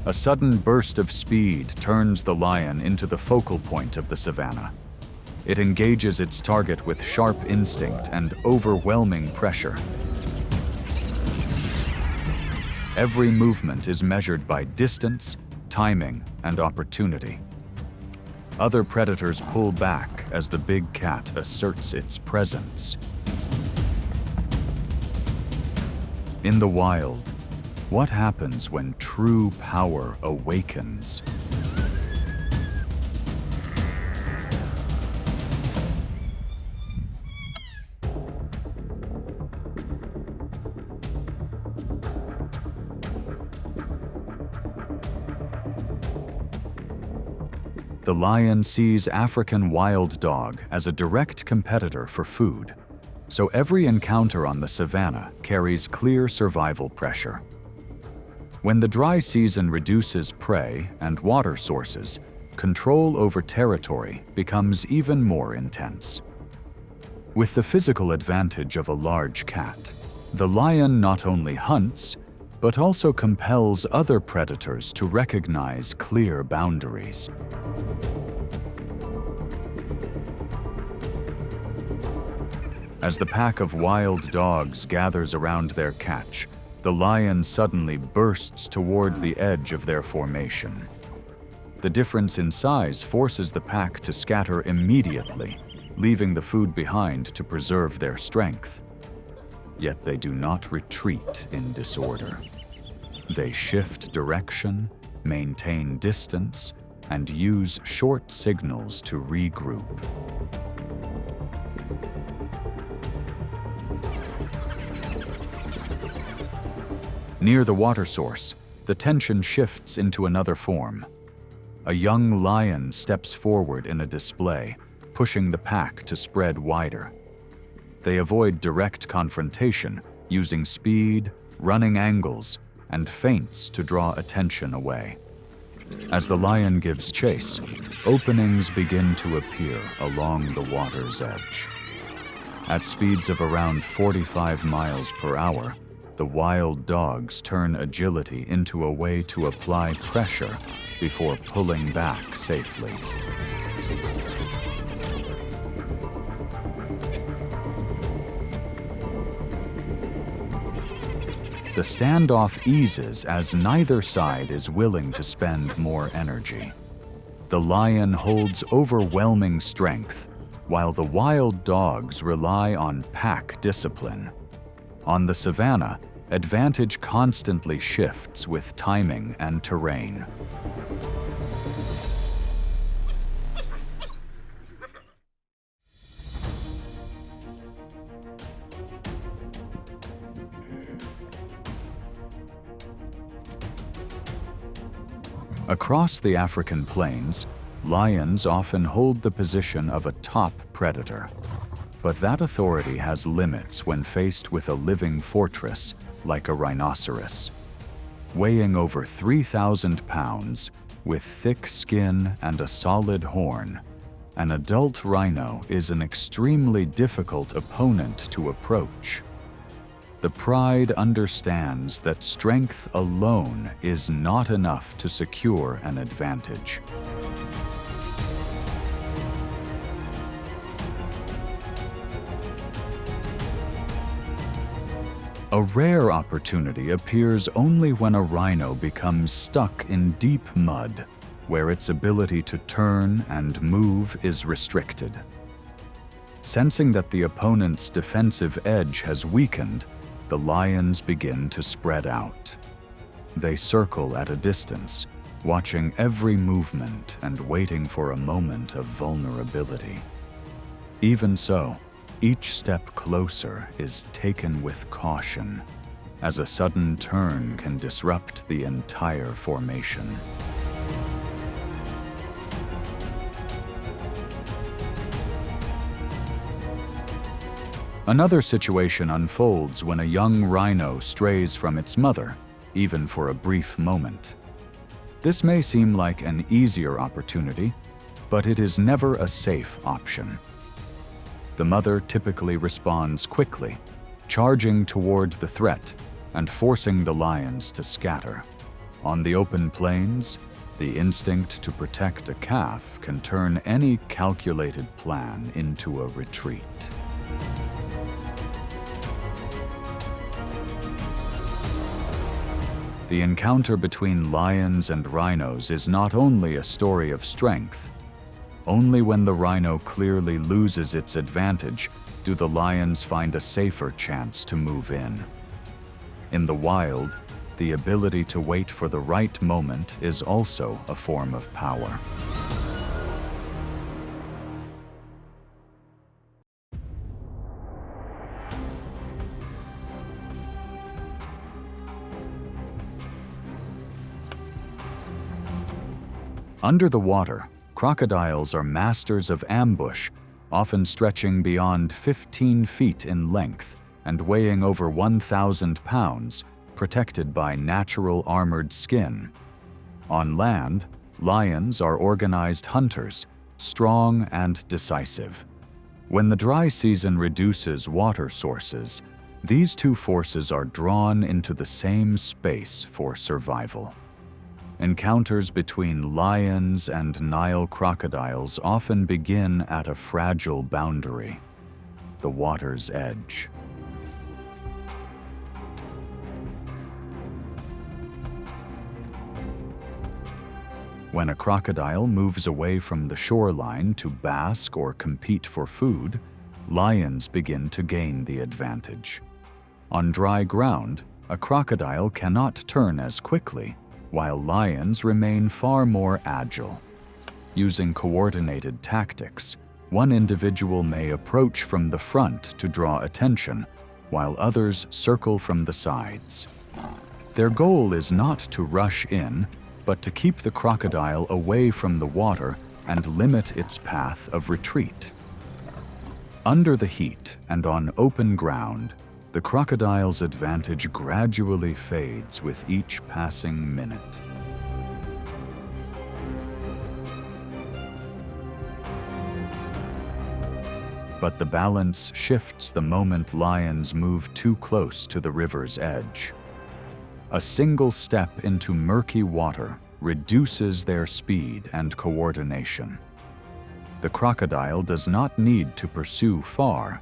A sudden burst of speed turns the lion into the focal point of the savanna. It engages its target with sharp instinct and overwhelming pressure. Every movement is measured by distance, timing, and opportunity. Other predators pull back as the big cat asserts its presence. In the wild, what happens when true power awakens? The lion sees African wild dog as a direct competitor for food, so every encounter on the savanna carries clear survival pressure. When the dry season reduces prey and water sources, control over territory becomes even more intense. With the physical advantage of a large cat, the lion not only hunts, but also compels other predators to recognize clear boundaries. As the pack of wild dogs gathers around their catch, the lion suddenly bursts toward the edge of their formation. The difference in size forces the pack to scatter immediately, leaving the food behind to preserve their strength. Yet they do not retreat in disorder. They shift direction, maintain distance, and use short signals to regroup. Near the water source, the tension shifts into another form. A young lion steps forward in a display, pushing the pack to spread wider. They avoid direct confrontation, using speed, running angles, and feints to draw attention away. As the lion gives chase, openings begin to appear along the water's edge. At speeds of around 45 miles per hour, the wild dogs turn agility into a way to apply pressure before pulling back safely. The standoff eases as neither side is willing to spend more energy. The lion holds overwhelming strength, while the wild dogs rely on pack discipline. On the savanna, advantage constantly shifts with timing and terrain. Across the African plains, lions often hold the position of a top predator. But that authority has limits when faced with a living fortress like a rhinoceros. Weighing over 3,000 pounds, with thick skin and a solid horn, an adult rhino is an extremely difficult opponent to approach. The pride understands that strength alone is not enough to secure an advantage. A rare opportunity appears only when a rhino becomes stuck in deep mud, where its ability to turn and move is restricted. Sensing that the opponent's defensive edge has weakened, the lions begin to spread out. They circle at a distance, watching every movement and waiting for a moment of vulnerability. Even so, each step closer is taken with caution, as a sudden turn can disrupt the entire formation. Another situation unfolds when a young rhino strays from its mother, even for a brief moment. This may seem like an easier opportunity, but it is never a safe option. The mother typically responds quickly, charging toward the threat and forcing the lions to scatter. On the open plains, the instinct to protect a calf can turn any calculated plan into a retreat. The encounter between lions and rhinos is not only a story of strength. Only when the rhino clearly loses its advantage do the lions find a safer chance to move in. In the wild, the ability to wait for the right moment is also a form of power. Under the water, crocodiles are masters of ambush, often stretching beyond 15 feet in length and weighing over 1,000 pounds, protected by natural armored skin. On land, lions are organized hunters, strong and decisive. When the dry season reduces water sources, these two forces are drawn into the same space for survival. Encounters between lions and Nile crocodiles often begin at a fragile boundary, the water's edge. When a crocodile moves away from the shoreline to bask or compete for food, lions begin to gain the advantage. On dry ground, a crocodile cannot turn as quickly, while lions remain far more agile. Using coordinated tactics, one individual may approach from the front to draw attention, while others circle from the sides. Their goal is not to rush in, but to keep the crocodile away from the water and limit its path of retreat. Under the heat and on open ground, the crocodile's advantage gradually fades with each passing minute. But the balance shifts the moment lions move too close to the river's edge. A single step into murky water reduces their speed and coordination. The crocodile does not need to pursue far.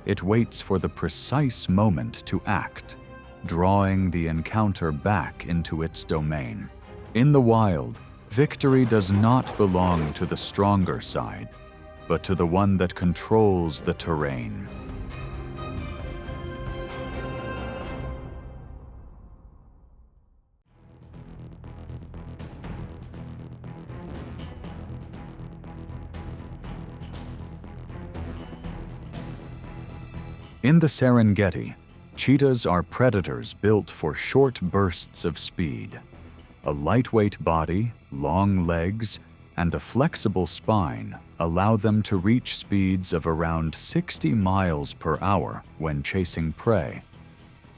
It waits for the precise moment to act, drawing the encounter back into its domain. In the wild, victory does not belong to the stronger side, but to the one that controls the terrain. In the Serengeti, cheetahs are predators built for short bursts of speed. A lightweight body, long legs, and a flexible spine allow them to reach speeds of around 60 miles per hour when chasing prey.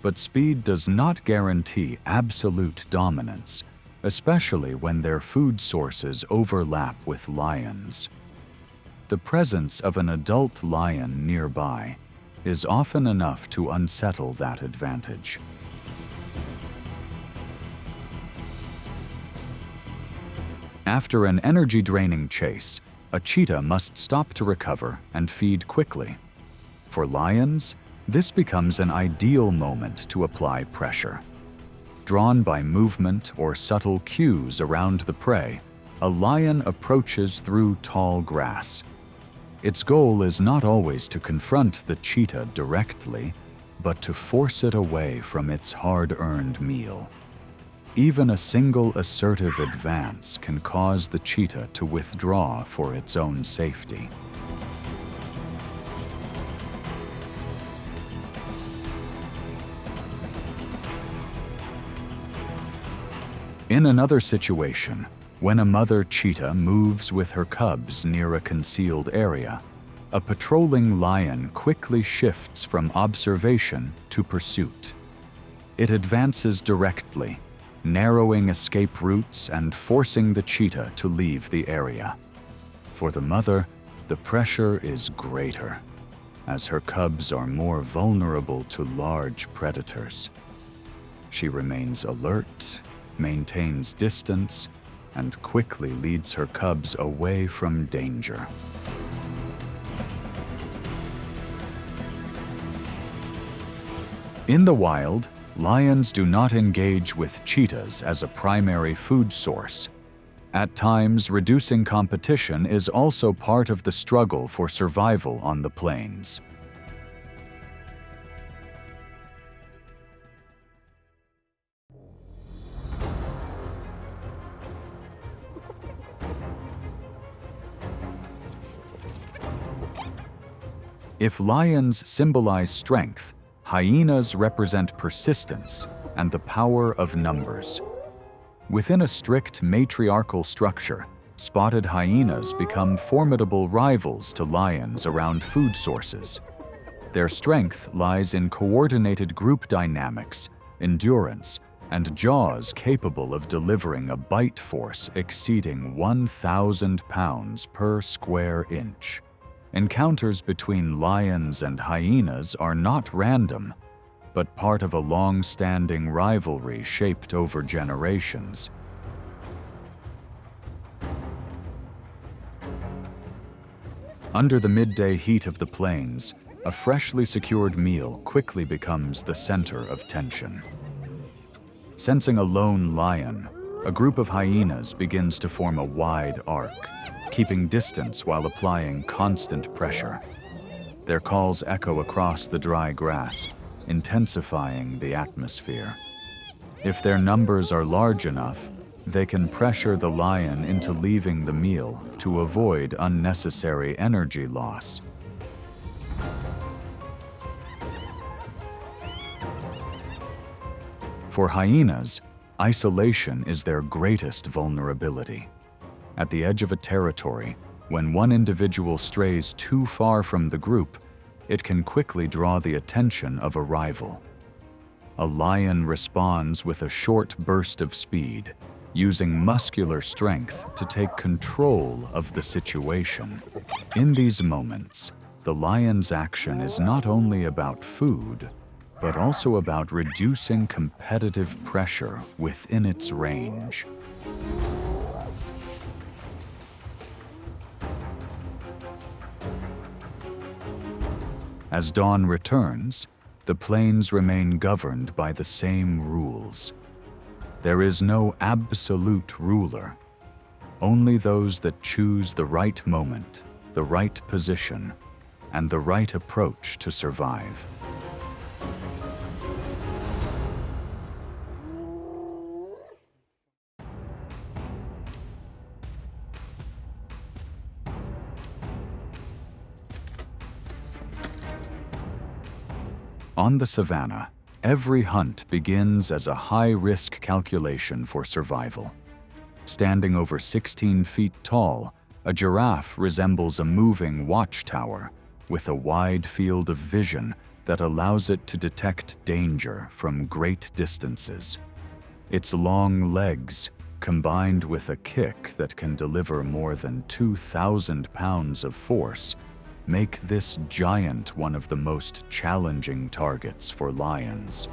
But speed does not guarantee absolute dominance, especially when their food sources overlap with lions. The presence of an adult lion nearby is often enough to unsettle that advantage. After an energy-draining chase, a cheetah must stop to recover and feed quickly. For lions, this becomes an ideal moment to apply pressure. Drawn by movement or subtle cues around the prey, a lion approaches through tall grass. Its goal is not always to confront the cheetah directly, but to force it away from its hard-earned meal. Even a single assertive advance can cause the cheetah to withdraw for its own safety. In another situation, when a mother cheetah moves with her cubs near a concealed area, a patrolling lion quickly shifts from observation to pursuit. It advances directly, narrowing escape routes and forcing the cheetah to leave the area. For the mother, the pressure is greater, as her cubs are more vulnerable to large predators. She remains alert maintains distance, and quickly leads her cubs away from danger. In the wild, lions do not engage with cheetahs as a primary food source. At times, reducing competition is also part of the struggle for survival on the plains. If lions symbolize strength, hyenas represent persistence and the power of numbers. Within a strict matriarchal structure, spotted hyenas become formidable rivals to lions around food sources. Their strength lies in coordinated group dynamics, endurance, and jaws capable of delivering a bite force exceeding 1,000 pounds per square inch. Encounters between lions and hyenas are not random, but part of a long-standing rivalry shaped over generations. Under the midday heat of the plains, a freshly secured meal quickly becomes the center of tension. Sensing a lone lion, a group of hyenas begins to form a wide arc, keeping distance while applying constant pressure. Their calls echo across the dry grass, intensifying the atmosphere. If their numbers are large enough, they can pressure the lion into leaving the meal to avoid unnecessary energy loss. For hyenas, isolation is their greatest vulnerability. At the edge of a territory, when one individual strays too far from the group, it can quickly draw the attention of a rival. A lion responds with a short burst of speed, using muscular strength to take control of the situation. In these moments, the lion's action is not only about food, but also about reducing competitive pressure within its range. As dawn returns, the plains remain governed by the same rules. There is no absolute ruler, only those that choose the right moment, the right position, and the right approach to survive. On the savanna, every hunt begins as a high-risk calculation for survival. Standing over 16 feet tall, a giraffe resembles a moving watchtower with a wide field of vision that allows it to detect danger from great distances. Its long legs, combined with a kick that can deliver more than 2,000 pounds of force, make this giant one of the most challenging targets for lions.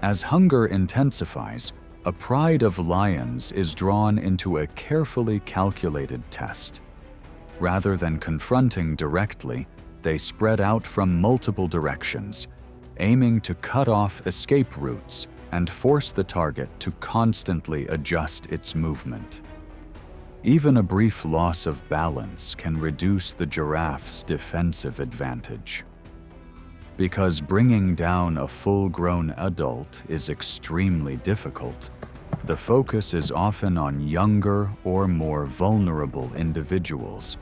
As hunger intensifies, a pride of lions is drawn into a carefully calculated test. Rather than confronting directly, they spread out from multiple directions, aiming to cut off escape routes and force the target to constantly adjust its movement. Even a brief loss of balance can reduce the giraffe's defensive advantage. Because bringing down a full-grown adult is extremely difficult, the focus is often on younger or more vulnerable individuals.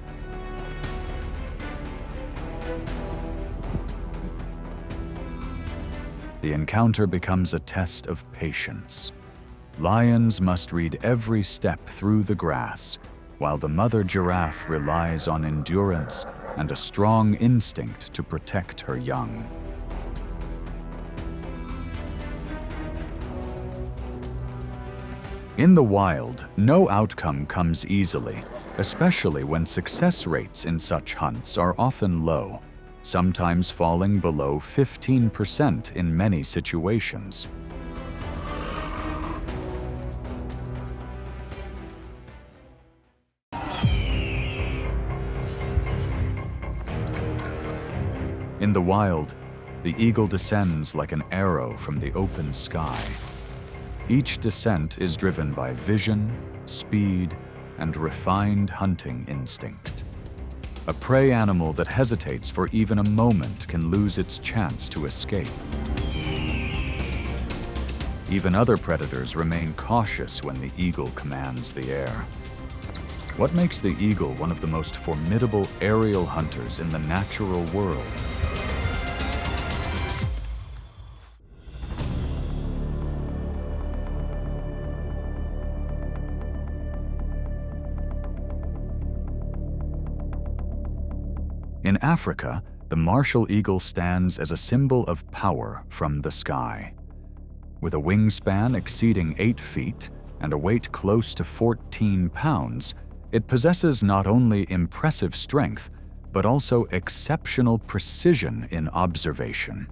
The encounter becomes a test of patience. Lions must read every step through the grass, while the mother giraffe relies on endurance and a strong instinct to protect her young. In the wild, no outcome comes easily, especially when success rates in such hunts are often low, sometimes falling below 15% in many situations. In the wild, the eagle descends like an arrow from the open sky. Each descent is driven by vision, speed, and refined hunting instinct. A prey animal that hesitates for even a moment can lose its chance to escape. Even other predators remain cautious when the eagle commands the air. What makes the eagle one of the most formidable aerial hunters in the natural world? In Africa, the martial eagle stands as a symbol of power from the sky. With a wingspan exceeding 8 feet and a weight close to 14 pounds, it possesses not only impressive strength, but also exceptional precision in observation.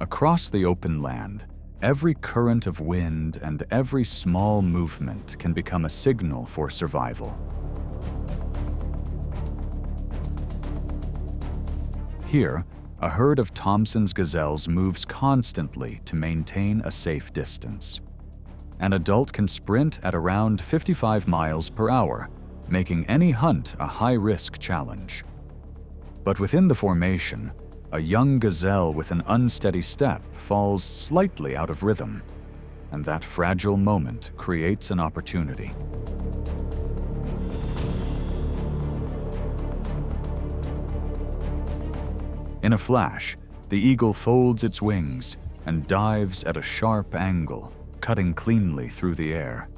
Across the open land, every current of wind and every small movement can become a signal for survival. Here, a herd of Thomson's gazelles moves constantly to maintain a safe distance. An adult can sprint at around 55 miles per hour, making any hunt a high-risk challenge. But within the formation, a young gazelle with an unsteady step falls slightly out of rhythm, and that fragile moment creates an opportunity. In a flash, the eagle folds its wings and dives at a sharp angle, cutting cleanly through the air.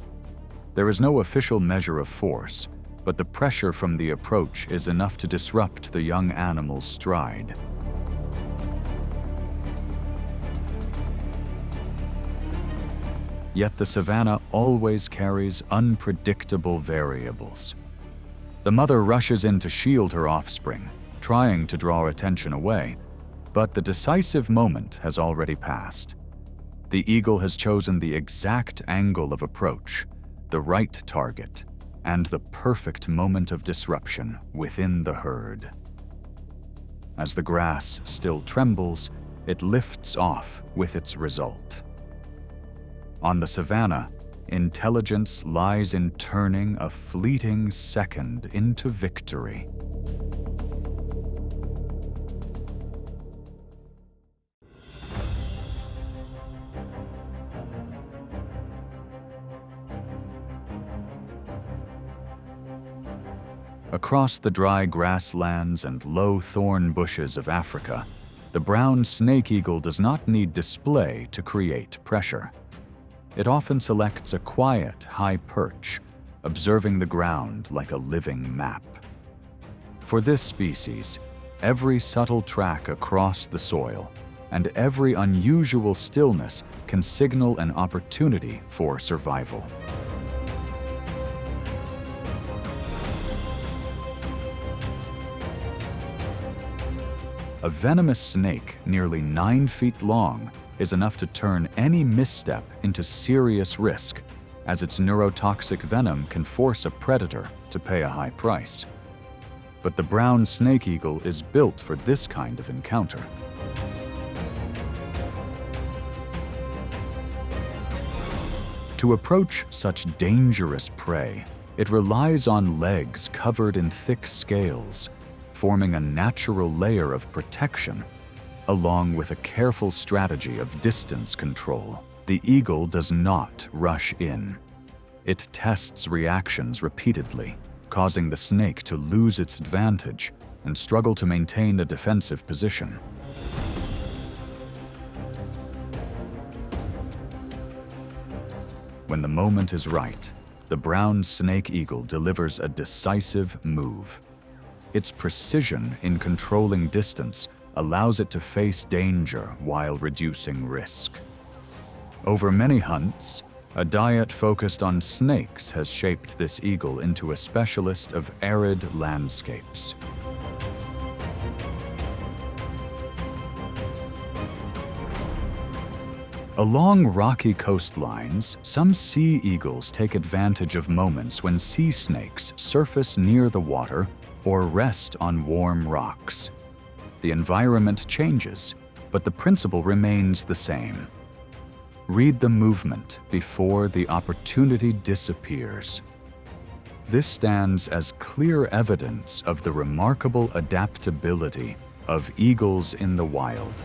There is no official measure of force, but the pressure from the approach is enough to disrupt the young animal's stride. Yet the savanna always carries unpredictable variables. The mother rushes in to shield her offspring, trying to draw attention away, but the decisive moment has already passed. The eagle has chosen the exact angle of approach, the right target, and the perfect moment of disruption within the herd. As the grass still trembles, it lifts off with its result. On the savanna, intelligence lies in turning a fleeting second into victory. Across the dry grasslands and low thorn bushes of Africa, the brown snake eagle does not need display to create pressure. It often selects a quiet, high perch, observing the ground like a living map. For this species, every subtle track across the soil and every unusual stillness can signal an opportunity for survival. A venomous snake nearly 9 feet long is enough to turn any misstep into serious risk, as its neurotoxic venom can force a predator to pay a high price. But the brown snake eagle is built for this kind of encounter. To approach such dangerous prey, it relies on legs covered in thick scales, forming a natural layer of protection, along with a careful strategy of distance control. The eagle does not rush in. It tests reactions repeatedly, causing the snake to lose its advantage and struggle to maintain a defensive position. When the moment is right, the brown snake eagle delivers a decisive move. Its precision in controlling distance allows it to face danger while reducing risk. Over many hunts, A diet focused on snakes has shaped this eagle into a specialist of arid landscapes. Along rocky coastlines, some sea eagles take advantage of moments when sea snakes surface near the water or rest on warm rocks. The environment changes, but the principle remains the same. Read the movement before the opportunity disappears. This stands as clear evidence of the remarkable adaptability of eagles in the wild.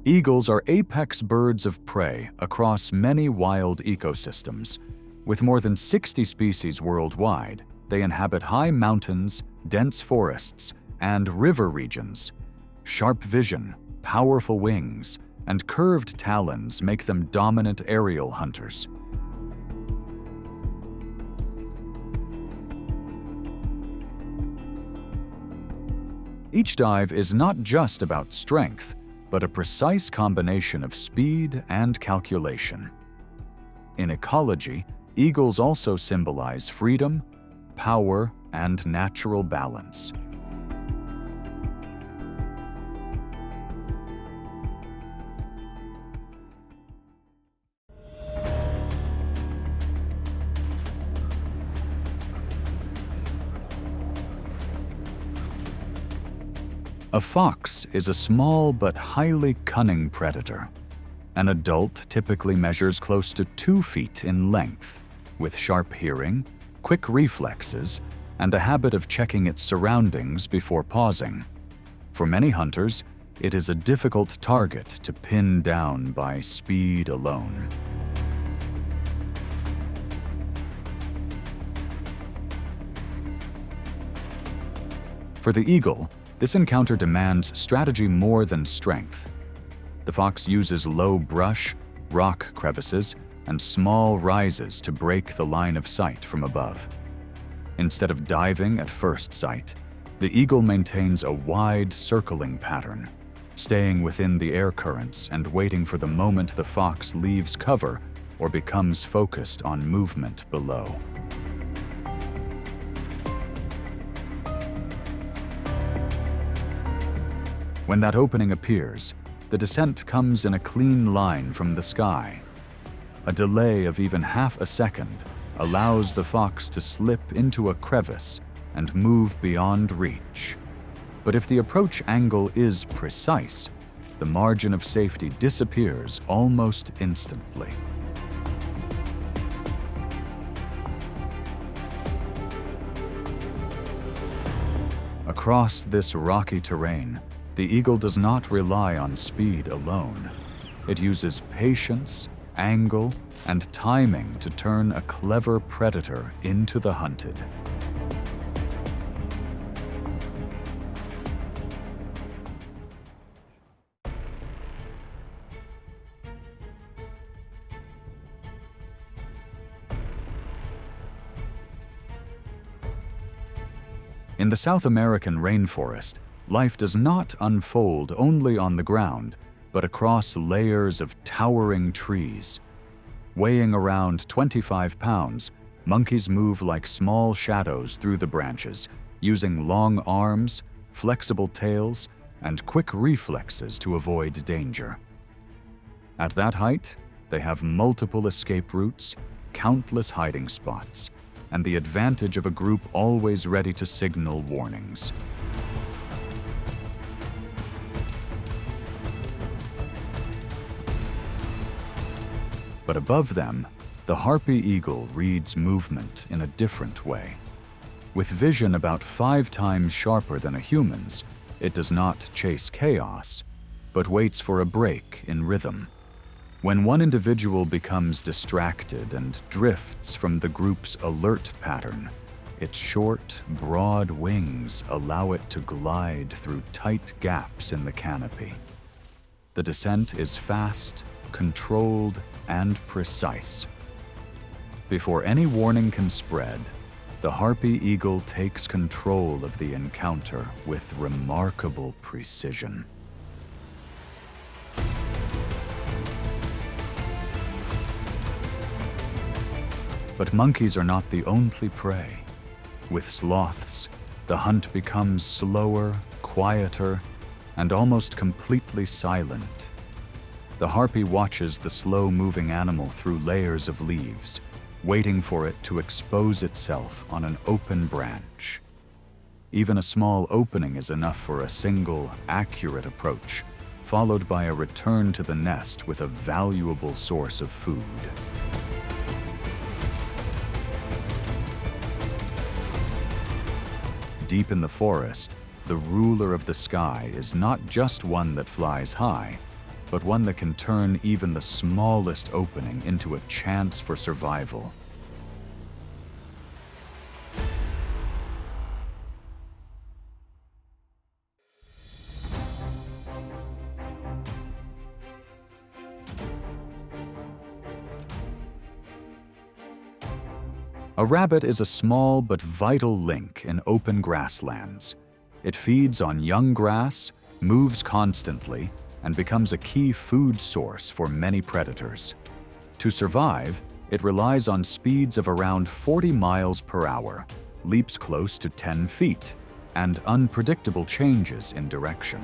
Eagles are apex birds of prey across many wild ecosystems. With more than 60 species worldwide, they inhabit high mountains, dense forests, and river regions. Sharp vision, powerful wings, and curved talons make them dominant aerial hunters. Each dive is not just about strength, but a precise combination of speed and calculation. In ecology, eagles also symbolize freedom, power, and natural balance. A fox is a small but highly cunning predator. An adult typically measures close to 2 feet in length, with sharp hearing, quick reflexes, and a habit of checking its surroundings before pausing. For many hunters, it is a difficult target to pin down by speed alone. For the eagle, this encounter demands strategy more than strength. The fox uses low brush, rock crevices, and small rises to break the line of sight from above. Instead of diving at first sight, the eagle maintains a wide circling pattern, staying within the air currents and waiting for the moment the fox leaves cover or becomes focused on movement below. When that opening appears, the descent comes in a clean line from the sky. A delay of even half a second allows the fox to slip into a crevice and move beyond reach. But if the approach angle is precise, the margin of safety disappears almost instantly. Across this rocky terrain, the eagle does not rely on speed alone. It uses patience, angle, and timing to turn a clever predator into the hunted. In the South American rainforest, life does not unfold only on the ground, but across layers of towering trees. Weighing around 25 pounds, monkeys move like small shadows through the branches, using long arms, flexible tails, and quick reflexes to avoid danger. At that height, they have multiple escape routes, countless hiding spots, and the advantage of a group always ready to signal warnings. But above them, the Harpy eagle reads movement in a different way. With vision about 5 times sharper than a human's, it does not chase chaos, but waits for a break in rhythm. When one individual becomes distracted and drifts from the group's alert pattern, its short, broad wings allow it to glide through tight gaps in the canopy. The descent is fast, controlled, and precise. Before any warning can spread, the harpy eagle takes control of the encounter with remarkable precision. But monkeys are not the only prey. With sloths, the hunt becomes slower, quieter, and almost completely silent. The harpy watches the slow-moving animal through layers of leaves, waiting for it to expose itself on an open branch. Even a small opening is enough for a single, accurate approach, followed by a return to the nest with a valuable source of food. Deep in the forest, the ruler of the sky is not just one that flies high, but one that can turn even the smallest opening into a chance for survival. A rabbit is a small but vital link in open grasslands. It feeds on young grass, moves constantly, and becomes a key food source for many predators. To survive, it relies on speeds of around 40 miles per hour, leaps close to 10 feet, and unpredictable changes in direction.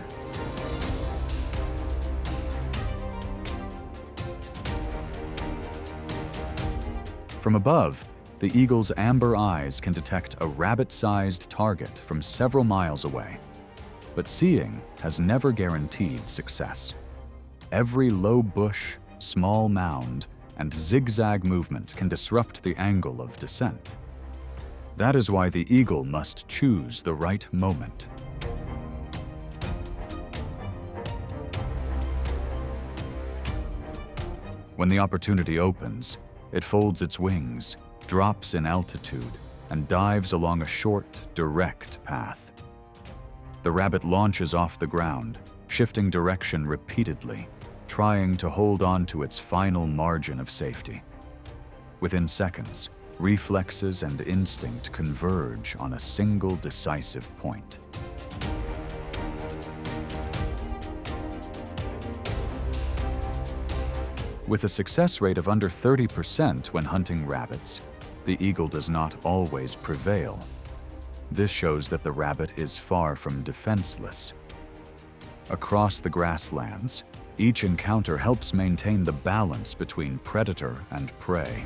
From above, the eagle's amber eyes can detect a rabbit-sized target from several miles away. But seeing has never guaranteed success. Every low bush, small mound, and zigzag movement can disrupt the angle of descent. That is why the eagle must choose the right moment. When the opportunity opens, it folds its wings, drops in altitude, and dives along a short, direct path. The rabbit launches off the ground, shifting direction repeatedly, trying to hold on to its final margin of safety. Within seconds, reflexes and instinct converge on a single decisive point. With a success rate of under 30% when hunting rabbits, the eagle does not always prevail. This shows that the rabbit is far from defenseless. Across the grasslands, each encounter helps maintain the balance between predator and prey.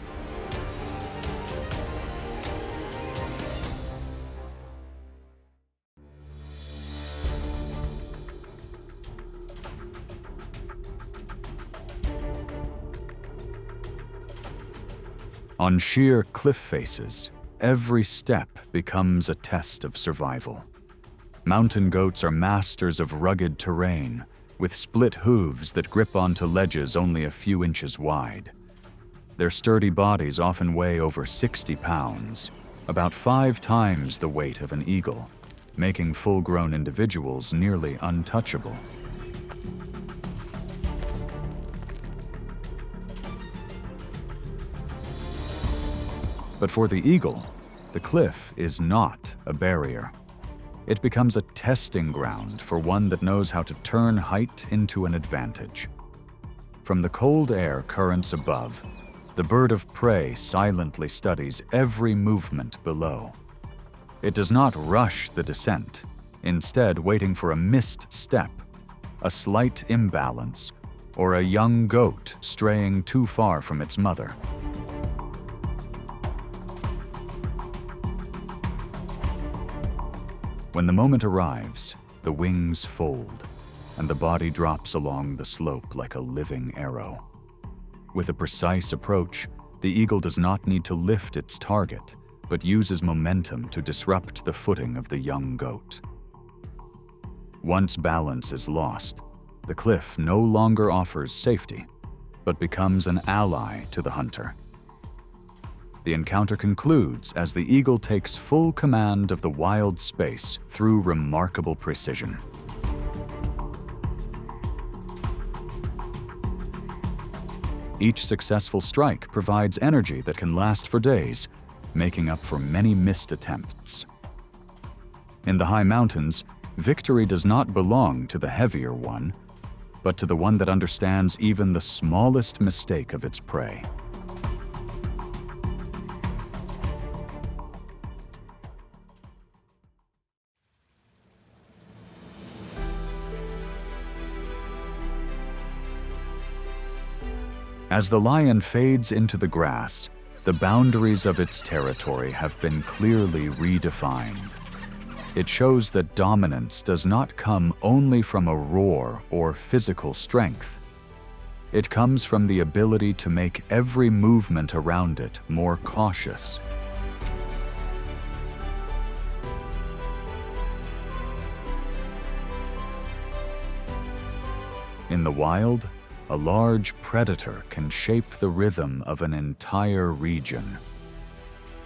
On sheer cliff faces, every step becomes a test of survival. Mountain goats are masters of rugged terrain, with split hooves that grip onto ledges only a few inches wide. Their sturdy bodies often weigh over 60 pounds, about 5 times the weight of an eagle, making full-grown individuals nearly untouchable. But for the eagle, the cliff is not a barrier. It becomes a testing ground for one that knows how to turn height into an advantage. From the cold air currents above, the bird of prey silently studies every movement below. It does not rush the descent, instead waiting for a missed step, a slight imbalance, or a young goat straying too far from its mother. When the moment arrives, the wings fold, and the body drops along the slope like a living arrow. With a precise approach, the eagle does not need to lift its target, but uses momentum to disrupt the footing of the young goat. Once balance is lost, the cliff no longer offers safety, but becomes an ally to the hunter. The encounter concludes as the eagle takes full command of the wild space through remarkable precision. Each successful strike provides energy that can last for days, making up for many missed attempts. In the high mountains, victory does not belong to the heavier one, but to the one that understands even the smallest mistake of its prey. As the lion fades into the grass, the boundaries of its territory have been clearly redefined. It shows that dominance does not come only from a roar or physical strength. It comes from the ability to make every movement around it more cautious. In the wild, a large predator can shape the rhythm of an entire region.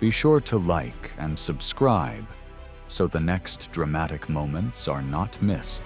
Be sure to like and subscribe so the next dramatic moments are not missed.